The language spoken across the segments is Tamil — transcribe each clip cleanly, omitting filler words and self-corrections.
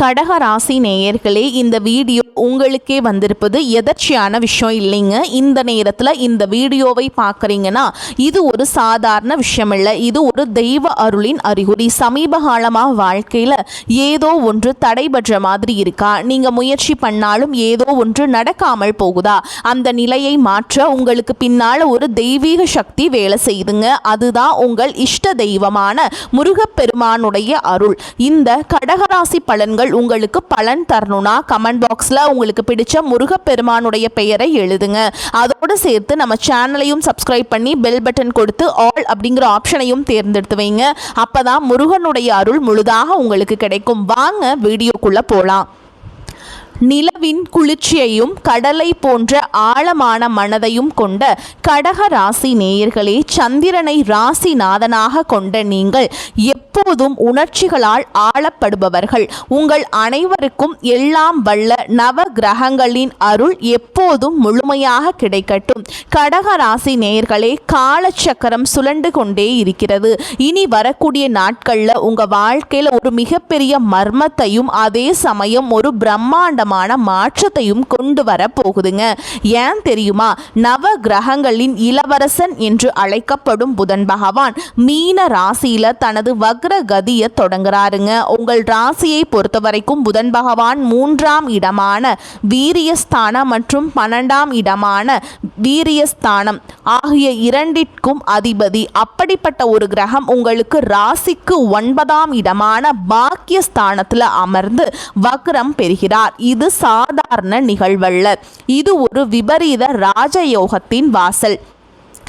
கடக ராசி நேயர்களே, இந்த வீடியோ உங்களுக்கே வந்திருப்பது எதர்ச்சியான விஷயம் இல்லைங்க. இந்த நேரத்தில் இந்த வீடியோவை பார்க்குறீங்கன்னா இது ஒரு சாதாரண விஷயம் இல்லை, இது ஒரு தெய்வ அருளின் அறிகுறி. சமீப காலமாக வாழ்க்கையில் ஏதோ ஒன்று தடைபடுற மாதிரி இருக்கா? நீங்கள் முயற்சி பண்ணாலும் ஏதோ ஒன்று நடக்காமல் போகுதா? அந்த நிலையை மாற்ற உங்களுக்கு பின்னால் ஒரு தெய்வீக சக்தி வேலை செய்யுதுங்க. அதுதான் உங்கள் இஷ்ட தெய்வமான முருகப்பெருமானுடைய அருள். இந்த கடகராசி பலன்கள் உங்களுக்கு பலன் தரணும்னா கமெண்ட் பாக்ஸ்ல உங்களுக்கு பிடிச்ச முருகப்பெருமானுடைய பெயரை எழுதுங்க. அதோடு சேர்த்து நம்ம சேனலையும் சப்ஸ்கிரைப் பண்ணி பெல் பட்டன் கொடுத்து ஆல் அப்படிங்கிற ஆப்ஷனையும் தேர்ந்தெடுத்து வைங்க. அப்பதான் முருகனுடைய அருள் முழுதாக உங்களுக்கு கிடைக்கும். வாங்க வீடியோக்குள்ள போலாம். நிலவின் குளிர்ச்சியையும் கடலை போன்ற ஆழமான மனதையும் கொண்ட கடக ராசி நேயர்களே, சந்திரனை ராசிநாதனாக கொண்ட நீங்கள் எப்போதும் உணர்ச்சிகளால் ஆளப்படுபவர்கள். உங்கள் அனைவருக்கும் எல்லாம் வல்ல நவ கிரகங்களின் அருள் எப்போதும் முழுமையாக கிடைக்கட்டும். கடக ராசி நேயர்களே, காலச்சக்கரம் சுழண்டு கொண்டே இருக்கிறது. இனி வரக்கூடிய நாட்களில் உங்கள் வாழ்க்கையில் ஒரு மிகப்பெரிய மர்மத்தையும் அதே சமயம் ஒரு பிரம்மாண்ட மாற்றத்தையும் கொண்டு வர போகுதுங்க. ஏன் தெரியுமா? நவ கிரகங்களின் இளவரசன் என்று அழைக்கப்படும் புதன் பகவான் மீன ராசியில தனது வக்ர கதியை தொடங்குறாருங்க. உங்கள் ராசியை பொறுத்த வரைக்கும் புதன் பகவான் 3ஆம் இடமான வீரியஸ்தானம் மற்றும் 12ஆம் இடமான வீரியஸ்தானம் ஆகிய இரண்டிற்கும் அதிபதி. அப்படிப்பட்ட ஒரு கிரகம் உங்களுக்கு ராசிக்கு 9ஆம் இடமான பாக்கியஸ்தானத்தில் அமர்ந்து வக்ரம் பெறுகிறார். இது சாதாரண நிகழ்வல்ல, இது ஒரு விபரீத ராஜயோகத்தின் வாசல்.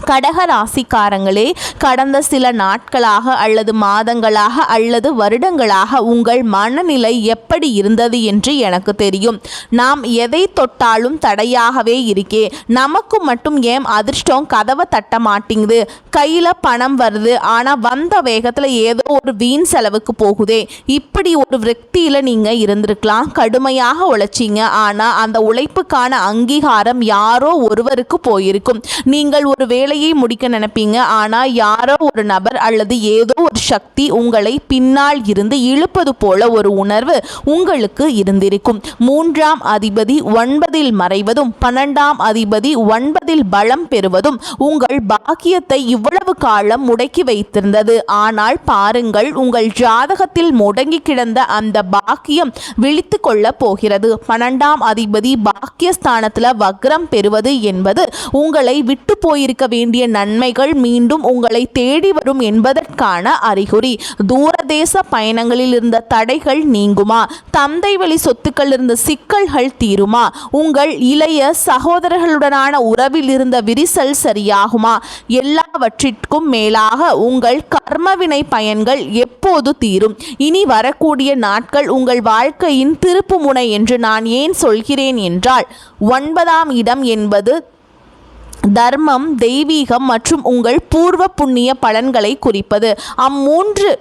கடக ராசிக்காரங்களே, கடந்த சில நாட்களாக அல்லது மாதங்களாக அல்லது வருடங்களாக உங்கள் மனநிலை எப்படி இருந்தது என்று எனக்கு தெரியும். நாம் எதை தொட்டாலும் தடையாகவே இருக்கே, நமக்கு மட்டும் ஏன் அதிர்ஷ்டம் கதவை தட்ட மாட்டேங்குது, கையில் பணம் வருது ஆனால் வந்த வேகத்தில் ஏதோ ஒரு வீண் செலவுக்கு போகுதே, இப்படி ஒரு விரக்தியில் நீங்கள் இருந்திருக்கலாம். கடுமையாக உழைச்சிங்க, ஆனால் அந்த உழைப்புக்கான அங்கீகாரம் யாரோ ஒருவருக்கு போயிருக்கும். நீங்கள் ஒரு வேலை முடிக்க நினைப்பீங்க, ஆனா யாரோ ஒரு நபர் அல்லது ஏதோ ஒரு சக்தி உங்களை பின்னால் இருந்து இழுப்பது போல ஒரு உணர்வு உங்களுக்கு இருந்திருக்கும். 3ஆம் அதிபதி 9இல் மறைவதும் 12ஆம் அதிபதி 9இல் பலம் பெறுவதும் உங்கள் பாக்கியத்தை இவ்வளவு காலம் முடக்கி வைத்திருந்தது. ஆனால் பாருங்கள், உங்கள் ஜாதகத்தில் முடங்கி கிடந்த அந்த பாக்கியம் விழித்து கொள்ள போகிறது. 12ஆம் அதிபதி பாக்கியஸ்தானத்தில் வக்ரம் பெறுவது என்பது உங்களை விட்டு போயிருக்க வேண்டிய நன்மைகள் மீண்டும் உங்களை தேடி வரும் என்பதற்கான அறிகுறி. தூரதேச பயணங்களில் இருந்த தடைகள் நீங்குமா? தந்தை வழி சொத்துக்கள் இருந்த சிக்கல்கள் தீருமா? உங்கள் இளைய சகோதரர்களுடனான உறவில் இருந்த விரிசல் சரியாகுமா? எல்லாவற்றிற்கும் மேலாக உங்கள் கர்மவினை பயன்கள் எப்போது தீரும்? இனி வரக்கூடிய நாட்கள் உங்கள் வாழ்க்கையின் திருப்பு முனை என்று நான் ஏன் சொல்கிறேன் என்றால், 9ஆம் இடம் என்பது தர்மம், தெய்வீகம் மற்றும் உங்கள் பூர்வ புண்ணிய பலன்களை குறிப்பது. அம்மூன்று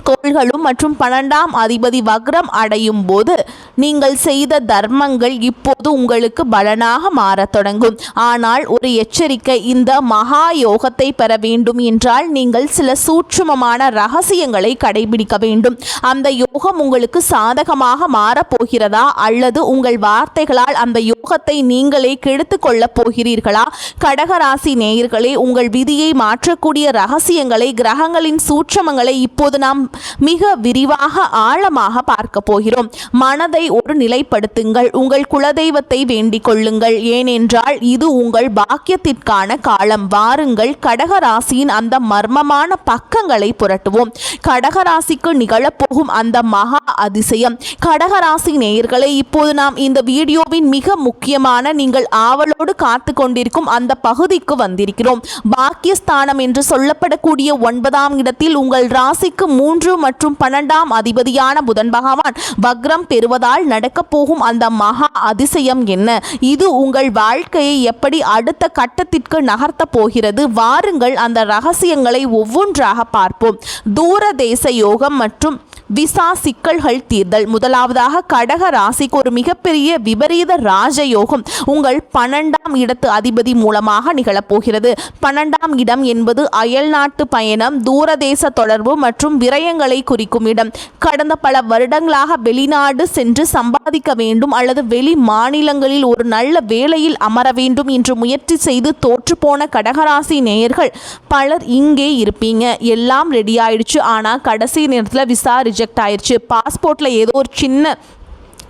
கோள்களும் மற்றும் 12ஆம் அதிபதி வக்ரம் அடையும் போது நீங்கள் செய்த தர்மங்கள் இப்போது உங்களுக்கு பலனாக மாறத் தொடங்கும். ஆனால் ஒரு எச்சரிக்கை, இந்த மகா யோகத்தை பெற வேண்டும் என்றால் நீங்கள் சில சூட்சுமமான ரகசியங்களை கடைபிடிக்க வேண்டும். அந்த யோகம் உங்களுக்கு சாதகமாக மாறப்போகிறதா அல்லது உங்கள் வார்த்தைகளால் அந்த யோகத்தை நீங்களே கெடுத்து கொள்ளப் போகிறீர்களா? கடகராசி நேயர்களே, உங்கள் விதியை மாற்றக்கூடிய ரகசியங்களை, கிரகங்களின் சூட்சமங்களை இப்போது நாம் மிக விரிவாக ஆழமாக பார்க்க போகிறோம். மனதை ஒரு நிலைப்படுத்துங்கள், உங்கள் குலதெய்வத்தை வேண்டிக் கொள்ளுங்கள். ஏனென்றால் இது உங்கள் பாக்கியத்திற்கான காலம். வாருங்கள், கடகராசியின் அந்த மர்மமான பக்கங்களை புரட்டுவோம். கடகராசிக்கு நிகழப்போகும் அந்த மகா அதிசயம். கடகராசி நேயர்களை, இப்போது நாம் இந்த வீடியோவின் மிக முக்கியமான, நீங்கள் ஆவலோடு காத்து கொண்டிருக்கும் அந்த பகுதிக்கு வந்திருக்கிறோம். பாக்கியஸ்தானம் என்று சொல்லப்படக்கூடிய 9ஆம் இடத்தில் உங்கள் ராசிக்கு 3 மற்றும் 12ஆம் அதிபதியான புதன் பகவான் வக்ரம் பெறுவதால் நடக்கப் போகும் அந்த மகா அதிசயம் என்ன? இது உங்கள் வாழ்க்கையை எப்படி அடுத்த கட்டத்திற்கு நகர்த்த போகிறது? வாருங்கள், அந்த ரகசியங்களை ஒவ்வொன்றாக பார்ப்போம். தூரதேச யோகம் மற்றும் விசா சிக்கல்கள் தீர்தல். முதலாவதாக கடக ராசிக்கு ஒரு மிகப்பெரிய விபரீத ராஜயோகம் உங்கள் 12ஆம் இடத்து அதிபதி மூலமாக நிகழப்போகிறது. 12ஆம் இடம் என்பது அயல் நாட்டு பயணம், தூரதேச தொடர்பு மற்றும் விரயங்களை குறிக்கும் இடம். கடந்த பல வருடங்களாக வெளிநாடு சென்று சம்பாதிக்க வேண்டும் அல்லது வெளி மாநிலங்களில் ஒரு நல்ல வேலையில் அமர வேண்டும் என்று முயற்சி செய்து தோற்றுப்போன கடகராசி நேயர்கள் பலர் இங்கே இருப்பீங்க. எல்லாம் ரெடி ஆயிடுச்சு, ஆனால் கடைசி நேரத்தில் விசா ரிஜெக்ட் ஆயிடுச்சு. பாஸ்போர்ட்டில் ஏதோ ஒரு சின்ன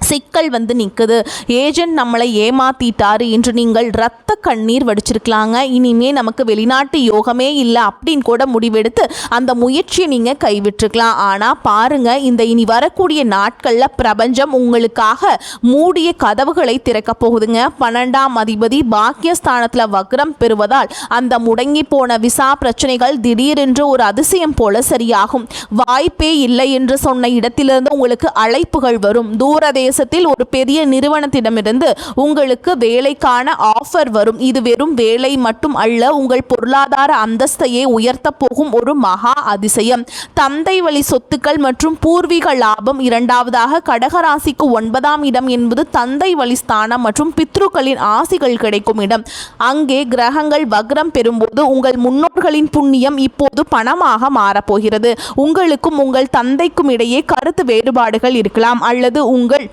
சிக்கல் வந்து நிற்குது, ஏஜென்ட் நம்மளை ஏமாத்திட்டாரு என்று நீங்கள் ரத்த கண்ணீர் வடிச்சிருக்கலாங்க. இனிமே நமக்கு வெளிநாட்டு யோகமே இல்லை அப்படின்னு கூட முடிவெடுத்து அந்த முயற்சியை நீங்கள் கைவிட்டுருக்கலாம். ஆனால் பாருங்க, இந்த இனி வரக்கூடிய நாட்களில் பிரபஞ்சம் உங்களுக்காக மூடிய கதவுகளை திறக்க போகுதுங்க. 12ஆம் அதிபதி பாக்கியஸ்தானத்தில் வக்ரம் பெறுவதால் அந்த முடங்கி போன விசா பிரச்சனைகள் திடீரென்று ஒரு அதிசயம் போல சரியாகும். வாய்ப்பே இல்லை என்று சொன்ன இடத்திலிருந்து உங்களுக்கு அழைப்புகள் வரும். தூரதேசத்தில் ஒரு பெரிய நிறுவனத்திடமிருந்து உங்களுக்கு வேலைக்கான ஆஃபர் வரும். இது வெறும் வேலை மட்டும் அல்ல, உங்கள் பொருளாதார அந்தஸ்தையே உயர்த்த போகும் ஒரு மகா அதிசயம். தந்தை வழி சொத்துக்கள் மற்றும் பூர்வீக லாபம். இரண்டாவதாக கடகராசிக்கு 9ஆம் இடம் என்பது தந்தை வழி ஸ்தானம் மற்றும் பித்ருக்களின் ஆசிகள் கிடைக்கும் இடம். அங்கே கிரகங்கள் வக்ரம் பெறும்போது உங்கள் முன்னோர்களின் புண்ணியம் இப்போது பணமாக மாறப்போகிறது. உங்களுக்கும் உங்கள் தந்தைக்கும் இடையே கருத்து வேறுபாடுகள் இருக்கலாம் அல்லது உங்கள்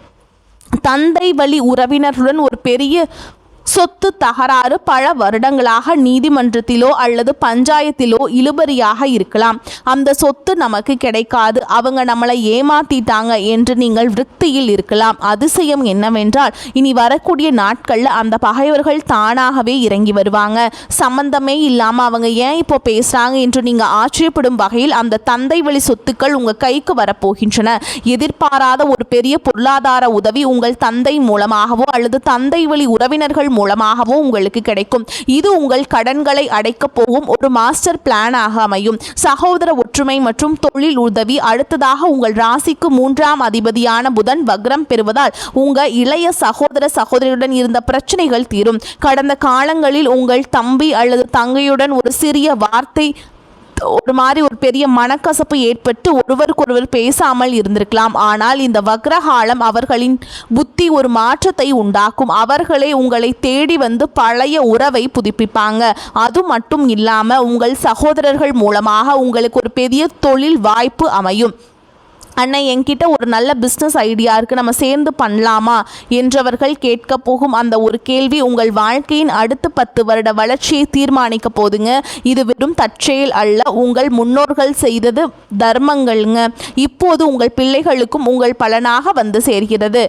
தந்தை வழி உறவினர்களுடன் ஒரு பெரிய சொத்து தகராறு பல வருடங்களாக நீதிமன்றத்திலோ அல்லது பஞ்சாயத்திலோ இழுபறியாக இருக்கலாம். அந்த சொத்து நமக்கு கிடைக்காது, அவங்க நம்மளை ஏமாத்திட்டாங்க என்று நீங்கள் விரக்தியில் இருக்கலாம். அதிசயம் என்னவென்றால் இனி வரக்கூடிய நாட்களில் அந்த பகைவர்கள் தானாகவே இறங்கி வருவாங்க. சம்பந்தமே இல்லாமல் அவங்க ஏன் இப்போ பேசுகிறாங்க என்று நீங்கள் ஆச்சரியப்படும் வகையில் அந்த தந்தை வழி சொத்துக்கள் உங்கள் கைக்கு வரப்போகின்றன. எதிர்பாராத ஒரு பெரிய பொருளாதார உதவி உங்கள் தந்தை மூலமாகவோ அல்லது தந்தை வழி உறவினர்கள் மூலமாகவும் உங்களுக்கு கிடைக்கும். இது உங்கள் கடன்களை அடைக்க போகும் ஒரு மாஸ்டர் பிளானாக அமையும். சகோதர ஒற்றுமை மற்றும் தொழில் உதவி. அடுத்ததாக உங்கள் ராசிக்கு 3ஆம் அதிபதியான புதன் வக்ரம் பெறுவதால் உங்கள் இளைய சகோதர சகோதரியுடன் இருந்த பிரச்சனைகள் தீரும். கடந்த காலங்களில் உங்கள் தம்பி அல்லது தங்கையுடன் ஒரு சிறிய வார்த்தை ஒரு பெரிய மனக்கசப்பு ஏற்பட்டு ஒருவருக்கொருவர் பேசாமல் இருந்திருக்கலாம். ஆனால் இந்த வக்ரகாலம் அவர்களின் புத்தி ஒரு மாற்றத்தை உண்டாக்கும். அவர்களே உங்களை தேடி வந்து பழைய உறவை புதுப்பிப்பாங்க. அது மட்டும் இல்லாமல் உங்கள் சகோதரர்கள் மூலமாக உங்களுக்கு ஒரு பெரிய தொழில் வாய்ப்பு அமையும். அண்ணா, என்கிட்ட ஒரு நல்ல பிஸ்னஸ் ஐடியா இருக்குது, நம்ம சேர்ந்து பண்ணலாமா என்றவர்கள் கேட்க போகும் அந்த ஒரு கேள்வி உங்கள் வாழ்க்கையின் அடுத்த 10 வருட வளர்ச்சியை தீர்மானிக்க போதுங்க. இது வெறும் தற்செயல் அல்ல, உங்கள் முன்னோர்கள் செய்தது தர்மங்கள்ங்க. இப்போது உங்கள் பிள்ளைகளுக்கும் உங்கள் பலனாக வந்து சேர்கிறது.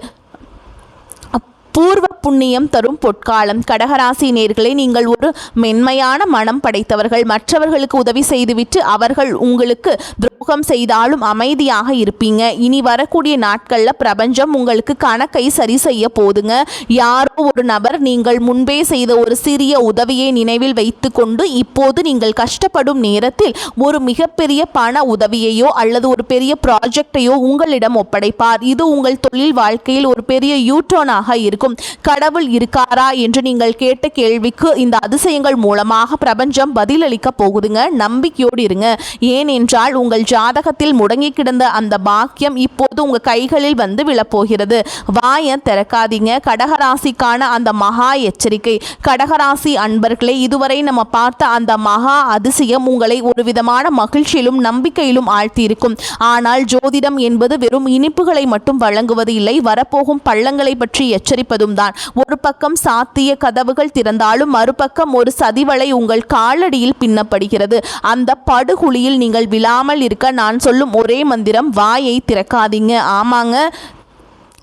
பூர்வ புண்ணியம் தரும் பொற்காலம். கடகராசி நேயர்களே, நீங்கள் ஒரு மென்மையான மனம் படைத்தவர்கள். மற்றவர்களுக்கு உதவி செய்துவிட்டு அவர்கள் உங்களுக்கு துரோகம் செய்தாலும் அமைதியாக இருப்பீங்க. இனி வரக்கூடிய நாட்களில் பிரபஞ்சம் உங்களுக்கு கணக்கை சரி செய்ய போதுங்க. யாரோ ஒரு நபர் நீங்கள் முன்பே செய்த ஒரு சிறிய உதவியை நினைவில் வைத்து கொண்டு இப்போது நீங்கள் கஷ்டப்படும் நேரத்தில் ஒரு மிகப்பெரிய பண உதவியையோ அல்லது ஒரு பெரிய ப்ராஜெக்டையோ உங்களிடம் ஒப்படைப்பார். இது உங்கள் தொழில் வாழ்க்கையில் ஒரு பெரிய யூட்டர்னாக இருக்கும். கடவுள் இருக்காரா என்று நீங்கள் கேட்ட கேள்விக்கு இந்த அதிசயங்கள் மூலமாக பிரபஞ்சம் பதிலளிக்க போகுதுங்க. நம்பிக்கையோடு இருங்க. ஏனென்றால் உங்கள் ஜாதகத்தில் முடங்கி கிடந்த அந்த பாக்கியம் இப்போது உங்கள் கைகளில் வந்து விழப்போகிறது. வாயை திறக்காதீங்க. கடகராசிக்கான அந்த மகா எச்சரிக்கை. கடகராசி அன்பர்களே, இதுவரை நம்ம பார்த்த அந்த மகா அதிசயம் உங்களை ஒரு விதமான மகிழ்ச்சியிலும் நம்பிக்கையிலும் ஆழ்த்தியிருக்கும். ஆனால் ஜோதிடம் என்பது வெறும் இனிப்புகளை மட்டும் வழங்குவது இல்லை, வரப்போகும் பள்ளங்களை பற்றி எச்சரிப்பதும் தான். ஒரு பக்கம் சாத்திய கதவுகள் திறந்தாலும் மறுபக்கம் ஒரு சதிவலை உங்கள் காலடியில் பின்னப்படுகிறது. அந்த படுகுழியில் நீங்கள் விழாமல் இருக்க நான் சொல்லும் ஒரே மந்திரம், வாயை திறக்காதீங்க. ஆமாங்க,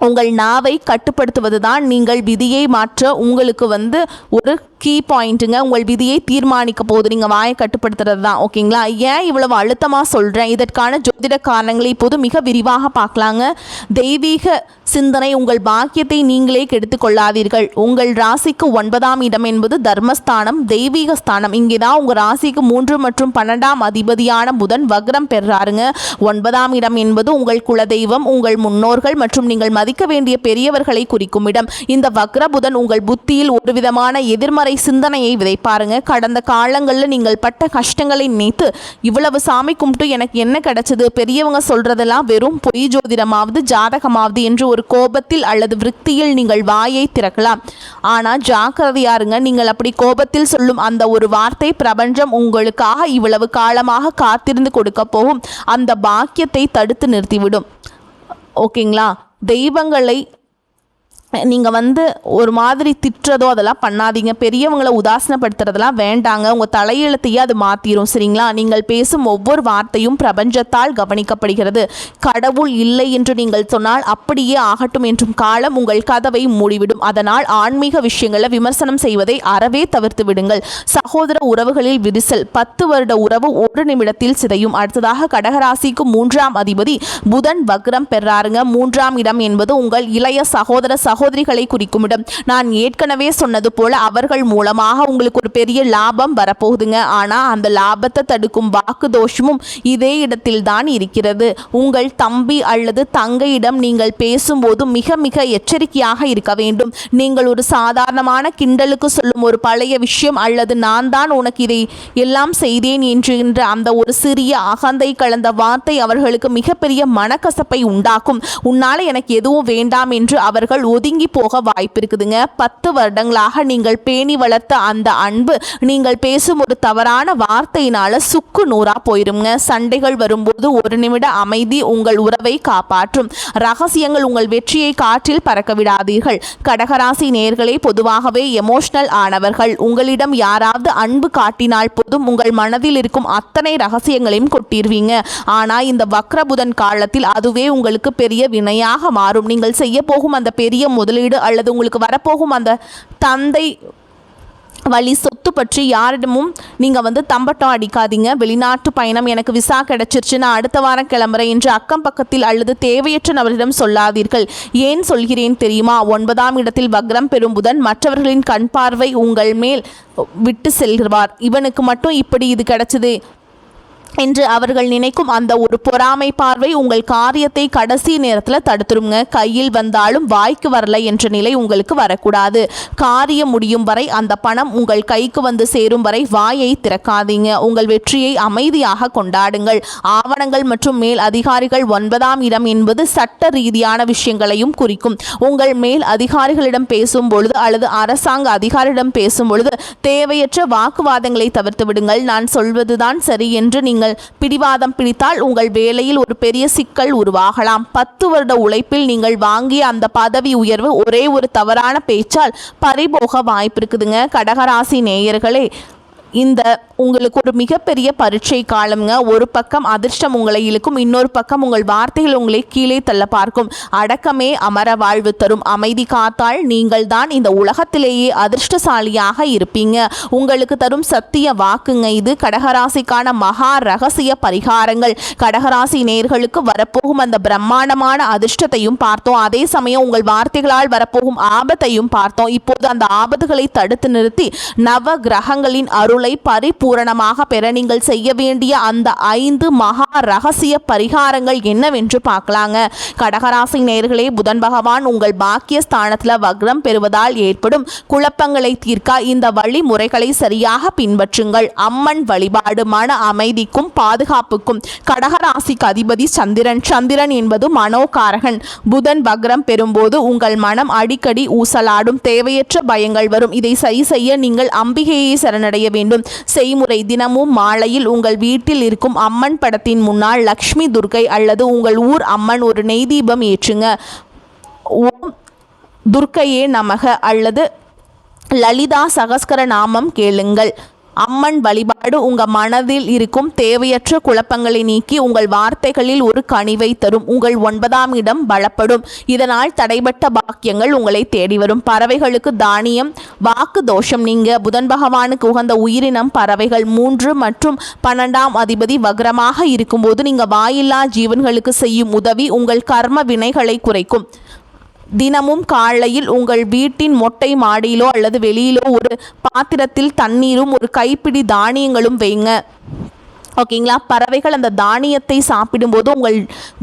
உங்கள் நாவை கட்டுப்படுத்துவது தான் நீங்கள் விதியை மாற்ற உங்களுக்கு வந்து ஒரு கீ பாயிண்ட்டுங்க. உங்கள் விதியை தீர்மானிக்க போது நீங்கள் வாயை கட்டுப்படுத்துறது தான். ஓகேங்களா? ஏன் இவ்வளவு அழுத்தமாக சொல்கிறேன்? இதற்கான ஜோதிட காரணங்களை இப்போது மிக விரிவாக பார்க்கலாங்க. தெய்வீக சிந்தனை. உங்கள் பாக்கியத்தை நீங்களே கெடுத்து கொள்ளாதீர்கள். உங்கள் ராசிக்கு 9ஆம் இடம் என்பது தர்மஸ்தானம், தெய்வீக ஸ்தானம். இங்கே தான் உங்கள் ராசிக்கு 3 மற்றும் 12ஆம் அதிபதியான புதன் வக்ரம் பெறாருங்க. 9ஆம் இடம் என்பது உங்கள் குலதெய்வம், உங்கள் முன்னோர்கள் மற்றும் நீங்கள் மதிக்க மதிக்க வேண்டிய பெரியவர்களை குறிக்கும் இடம். இந்த வக்ர புதன் உங்கள் புத்தியில் ஒரு விதமான எதிர்மறை சிந்தனையை விதைப்பாருங்க. கடந்த காலங்களில் நீங்கள் பட்ட கஷ்டங்களை நினைத்து இவ்வளவு சாமி கும்பிட்டு எனக்கு என்ன கிடைச்சது, பெரியவங்க சொல்றதெல்லாம் வெறும் பொய் ஜோதிடமாவது ஜாதகமாவது என்று ஒரு கோபத்தில் அல்லது விருத்தியில் நீங்கள் வாயை திறக்கலாம். ஆனால் ஜாக்கிரதையாருங்க, நீங்கள் அப்படி கோபத்தில் சொல்லும் அந்த ஒரு வார்த்தை பிரபஞ்சம் உங்களுக்காக இவ்வளவு காலமாக காத்திருந்து கொடுக்க போகும் அந்த பாக்கியத்தை தடுத்து நிறுத்திவிடும். ஓகேங்களா? தெய்வங்களை நீங்கள் ஒரு மாதிரி திட்டுறதோ அதெல்லாம் பண்ணாதீங்க. பெரியவங்களை உதாசனப்படுத்துறதெல்லாம் வேண்டாங்க. உங்கள் தலையெழுத்தையே அது மாற்றிடும். சரிங்களா? நீங்கள் பேசும் ஒவ்வொரு வார்த்தையும் பிரபஞ்சத்தால் கவனிக்கப்படுகிறது. கடவுள் இல்லை என்று நீங்கள் சொன்னால் அப்படியே ஆகட்டும் என்றும் காலம் உங்கள் கதவை மூடிவிடும். அதனால் ஆன்மீக விஷயங்களை விமர்சனம் செய்வதை அறவே தவிர்த்து விடுங்கள். சகோதர உறவுகளில் விரிசல். 10 வருட உறவு ஒரு நிமிடத்தில் சிதையும். அடுத்ததாக கடகராசிக்கு 3ஆம் அதிபதி புதன் வக்ரம் பெறாருங்க. 3ஆம் இடம் என்பது உங்கள் இளைய சகோதர சகோதரிகளை குறிக்கும் இடம். நான் ஏற்கனவே சொன்னது போல அவர்கள் மூலமாக உங்களுக்கு ஒரு பெரிய லாபம் வரப்போகுதுங்க. ஆனால் அந்த லாபத்தை தடுக்கும் வாக்கு தோஷமும் இதே இடத்தில் தான் இருக்கிறது. உங்கள் தம்பி அல்லது தங்கையிடம் நீங்கள் பேசும்போது மிக மிக எச்சரிக்கையாக இருக்க வேண்டும். நீங்கள் ஒரு சாதாரணமான கிண்டலுக்கு சொல்லும் ஒரு பழைய விஷயம் அல்லது நான் தான் உனக்கு இதை எல்லாம் செய்தேன் என்கின்ற அந்த ஒரு சிறிய அகந்தை கலந்த வார்த்தை அவர்களுக்கு மிகப்பெரிய மனக்கசப்பை உண்டாக்கும். உன்னால எனக்கு எதுவும் வேண்டாம் என்று அவர்கள் ஒதுங்கி போக வாய்ப்பு இருக்குதுங்க. 10 வருடங்களாக நீங்கள் பேணி வளர்த்த அந்த அன்பு நீங்கள் பேசும் ஒரு தவறான வார்த்தையினால சுக்கு நூறா போயிருங்க. சண்டைகள் வரும்போது ஒரு நிமிட அமைதி உங்கள் உறவை காப்பாற்றும். ரகசியங்கள் உங்கள் வெற்றியை காற்றில் பறக்க விடாதீர்கள். கடகராசி நேயர்களே பொதுவாகவே எமோஷனல் ஆனவர்கள். உங்களிடம் யாராவது அன்பு காட்டினால் போதும் உங்கள் மனதில் இருக்கும் அத்தனை ரகசியங்களையும் கொட்டிடுவீங்க. ஆனால் இந்த வக்ரபுதன் காலத்தில் அதுவே உங்களுக்கு பெரிய வினையாக மாறும். நீங்கள் செய்ய போகும் அந்த பெரிய முதலீடு அல்லது உங்களுக்கு வரப்போகும் அந்த தந்தை வழி சொத்து பற்றி யாரிடமும் நீங்கள் தம்பட்டம் அடிக்காதீங்க. வெளிநாட்டு பயணம், எனக்கு விசா கிடைச்சிருச்சு, நான் அடுத்த வாரம் கிளம்புறேன் என்று அக்கம் பக்கத்தில் அல்லது தேவையற்ற நபரிடம் சொல்லாதீர்கள். ஏன் சொல்கிறேன் தெரியுமா? 9ஆம் இடத்தில் வக்ரம் பெறும் புதன் மற்றவர்களின் கண் பார்வை உங்கள் மேல் விட்டு செல்கிறார். இவனுக்கு மட்டும் இப்படி இது கிடைச்சது என்று அவர்கள் நினைக்கும் அந்த ஒரு பொறாமை பார்வை உங்கள் காரியத்தை கடைசி நேரத்தில் தடுத்துருங்க. கையில் வந்தாலும் வாய்க்கு வரல என்ற நிலை உங்களுக்கு வரக்கூடாது. காரியம் முடியும் வரை அந்த பணம் உங்கள் கைக்கு வந்து சேரும் வரை வாயை திறக்காதீங்க. உங்கள் வெற்றியை அமைதியாக கொண்டாடுங்கள். ஆவணங்கள் மற்றும் மேல் அதிகாரிகள் 9ஆம் இடம் என்பது சட்ட ரீதியான விஷயங்களையும் குறிக்கும். உங்கள் மேல் அதிகாரிகளிடம் பேசும் பொழுது அல்லது அரசாங்க அதிகாரியிடம் பேசும் பொழுது தேவையற்ற வாக்குவாதங்களை தவிர்த்து விடுங்கள். நான் சொல்வதுதான் சரி என்று நீங்கள் பிடிவாதம் பிடித்தால் உங்கள் வேலையில் ஒரு பெரிய சிக்கல் உருவாகலாம். 10 வருட உழைப்பில் நீங்கள் வாங்கிய அந்த பதவி உயர்வு ஒரே ஒரு தவறான பேச்சால் பறிபோக வாய்ப்பு இருக்குதுங்க. கடகராசி நேயர்களே, இந்த உங்களுக்கு ஒரு மிகப்பெரிய பரீட்சை காலம்ங்க. ஒரு பக்கம் அதிர்ஷ்டம் உங்களை இழுக்கும், இன்னொரு பக்கம் உங்கள் வார்த்தைகள் உங்களை கீழே தள்ள பார்க்கும். அடக்கமே அமர வாழ்வு தரும். அமைதி காத்தால் நீங்கள் தான் இந்த உலகத்திலேயே அதிர்ஷ்டசாலியாக இருப்பீங்க. உங்களுக்கு தரும் சத்திய வாக்குங்க இது. கடகராசிக்கான மகா ரகசிய பரிகாரங்கள். கடகராசி நேயர்களுக்கு வரப்போகும் அந்த பிரம்மாண்டமான அதிர்ஷ்டத்தையும் பார்த்தோம். அதே சமயம் உங்கள் வார்த்தைகளால் வரப்போகும் ஆபத்தையும் பார்த்தோம். இப்போது அந்த ஆபத்துகளை தடுத்து நிறுத்தி நவ கிரகங்களின் அருளை பரிபூரணமாக பெற நீங்கள் செய்ய வேண்டிய அந்த 5 மகா ரகசிய பரிகாரங்கள் என்னவென்று பார்க்கலாங்க. கடகராசி நேயர்களே, புதன் பகவான் உங்கள் பாக்கிய ஸ்தானத்தில் வக்ரம் பெறுவதால் ஏற்படும் குழப்பங்களை தீர்க்க இந்த வழிமுறைகளை சரியாக பின்பற்றுங்கள். அம்மன் வழிபாடு மன அமைதிக்கும் பாதுகாப்புக்கும். கடகராசிக்கு அதிபதி சந்திரன். சந்திரன் என்பது மனோகாரகன். புதன் வக்ரம் பெறும்போது உங்கள் மனம் அடிக்கடி ஊசலாடும். தேவையற்ற பயங்கள் வரும். இதை சரி செய்ய நீங்கள் அம்பிகையை சரணடைய வேண்டும். செய்முறை: தினமும் மாலையில் உங்கள் வீட்டில் இருக்கும் அம்மன் படத்தின் முன்னால் லக்ஷ்மி, துர்க்கை அல்லது உங்கள் ஊர் அம்மன் ஒரு நெய் தீபம் ஏற்றுங்க. ஓம் துர்க்கையே நமக அல்லது லலிதா சகஸ்கர நாமம் கேளுங்கள். அம்மன் வழிபாடு உங்கள் மனதில் இருக்கும் தேவையற்ற குழப்பங்களை நீக்கி உங்கள் வார்த்தைகளில் ஒரு கனிவை தரும். உங்கள் 9ஆம் இடம் பலப்படும். இதனால் தடைபட்ட பாக்கியங்கள் உங்களை தேடி வரும். பறவைகளுக்கு தானியம். வாக்கு தோஷம் நீங்க. புதன் பகவானுக்கு உகந்த உயிரினம் பறவைகள். 3 மற்றும் 12ஆம் அதிபதி வக்ரமாக இருக்கும்போது நீங்கள் வாயில்லா ஜீவன்களுக்கு செய்யும் உதவி உங்கள் கர்ம வினைகளை குறைக்கும். தினமும் காலையில் உங்கள் வீட்டின் மொட்டை மாடியிலோ அல்லது வெளியிலோ ஒரு பாத்திரத்தில் தண்ணீரும் ஒரு கைப்பிடி தானியங்களும் வைங்க. ஓகேங்களா. பறவைகள் அந்த தானியத்தை சாப்பிடும்போது உங்கள்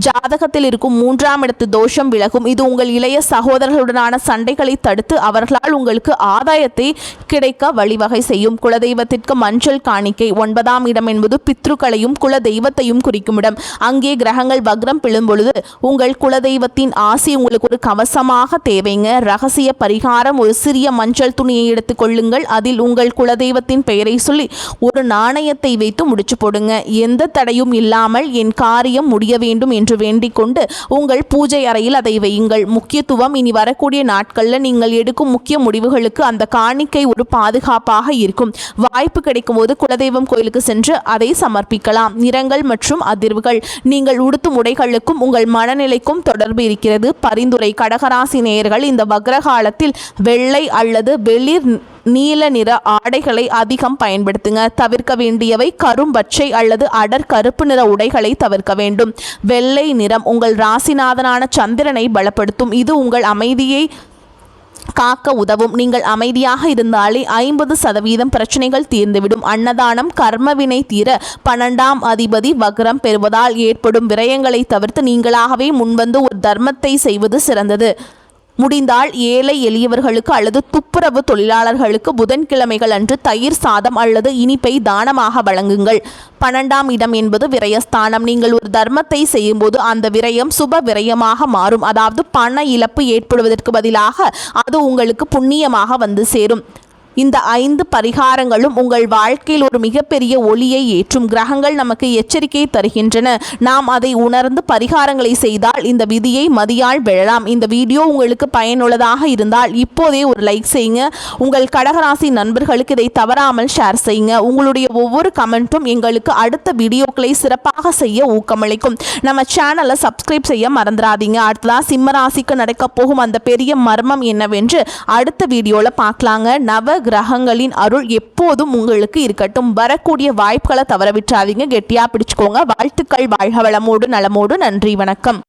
ஜாதகத்தில் இருக்கும் 3ஆம் இடத்து தோஷம் விலகும். இது உங்கள் இளைய சகோதரர்களுடனான சண்டைகளை தடுத்து அவர்களால் உங்களுக்கு ஆதாயத்தை கிடைக்க வழிவகை செய்யும். குலதெய்வத்திற்கு மஞ்சள் காணிக்கை. 9ஆம் இடம் என்பது பித்ருக்களையும் குல தெய்வத்தையும் குறிக்கும் இடம். அங்கே கிரகங்கள் வக்ரம் பிழும் பொழுது உங்கள் குலதெய்வத்தின் ஆசி உங்களுக்கு ஒரு கவசமாக தேவைங்க. ரகசிய பரிகாரம்: ஒரு சிறிய மஞ்சள் துணியை எடுத்துக் கொள்ளுங்கள். அதில் உங்கள் குலதெய்வத்தின் பெயரை சொல்லி ஒரு நாணயத்தை வைத்து முடிச்சு போடுங்க. எந்த தடையும் இல்லாமல் என் காரியம் முடிய வேண்டும் என்று வேண்டிக் கொண்டு உங்கள் பூஜை அறையில் அதை வையுங்கள். முக்கியத்துவம்: இனி வரக்கூடிய நாட்களில் நீங்கள் எடுக்கும் முக்கிய முடிவுகளுக்கு அந்த காணிக்கை ஒரு பாதுகாப்பாக இருக்கும். வாய்ப்பு கிடைக்கும் போது குலதெய்வம் கோயிலுக்கு சென்று அதை சமர்ப்பிக்கலாம். நிறங்கள் மற்றும் அதிர்வுகள்: நீங்கள் உடுத்தும் உடைகளுக்கும் உங்கள் மனநிலைக்கும் தொடர்பு இருக்கிறது. பரிந்துரை: கடகராசி நேயர்கள் இந்த வக்ரகாலத்தில் வெள்ளை அல்லது வெளிர் நீல நிற ஆடைகளை அதிகம் பயன்படுத்துங்க. தவிர்க்க வேண்டியவை: கரும்பச்சை அல்லது அடர் கருப்பு நிற உடைகளை தவிர்க்க வேண்டும். வெள்ளை நிறம் உங்கள் ராசிநாதனான சந்திரனை பலப்படுத்தும். இது உங்கள் அமைதியை காக்க உதவும். நீங்கள் அமைதியாக இருந்தாலே 50% பிரச்சனைகள் தீர்ந்துவிடும். அன்னதானம்: கர்மவினை தீர 12ஆம் அதிபதி வக்ரம் பெறுவதால் ஏற்படும் விரயங்களை தவிர்த்து நீங்களாகவே முன்வந்து ஒரு தர்மத்தை செய்வது சிறந்தது. முடிந்தால் ஏழை எளியவர்களுக்கு அல்லது துப்புரவு தொழிலாளர்களுக்கு புதன்கிழமைகள் அன்று தயிர் சாதம் அல்லது இனிப்பை தானமாக வழங்குங்கள். 12ஆம் இடம் என்பது விரயஸ்தானம். நீங்கள் ஒரு தர்மத்தை செய்யும்போது அந்த விரயம் சுப விரயமாக மாறும். அதாவது பண இழப்பு ஏற்படுவதற்கு பதிலாக அது உங்களுக்கு புண்ணியமாக வந்து சேரும். இந்த 5 பரிகாரங்களும் உங்கள் வாழ்க்கையில் ஒரு மிகப்பெரிய ஒளியை ஏற்றும். கிரகங்கள் நமக்கு எச்சரிக்கை தருகின்றன. நாம் அதை உணர்ந்து பரிகாரங்களை செய்தால் இந்த விதியை மதியால் வெல்லலாம். இந்த வீடியோ உங்களுக்கு பயனுள்ளதாக இருந்தால் இப்போதே ஒரு லைக் செய்யுங்க. உங்கள் கடகராசி நண்பர்களுக்கு இதை தவறாமல் ஷேர் செய்யுங்க. உங்களுடைய ஒவ்வொரு கமெண்ட்டும் எங்களுக்கு அடுத்த வீடியோக்களை சிறப்பாக செய்ய ஊக்கமளிக்கும். நம்ம சேனலை சப்ஸ்கிரைப் செய்ய மறந்துடாதீங்க. அடுத்ததாக சிம்மராசிக்கு நடக்க போகும் அந்த பெரிய மர்மம் என்னவென்று அடுத்த வீடியோவில் பார்க்கலாங்க. நவ கிரகங்களின் அருள் எப்போதும் உங்களுக்கு இருக்கட்டும். வரக்கூடிய வாய்ப்புகளை தவற விட்டுறாதீங்க. கெட்டியா பிடிச்சுக்கோங்க. வாழ்த்துக்கள். வாழ்க வளமோடு நலமோடு. நன்றி, வணக்கம்.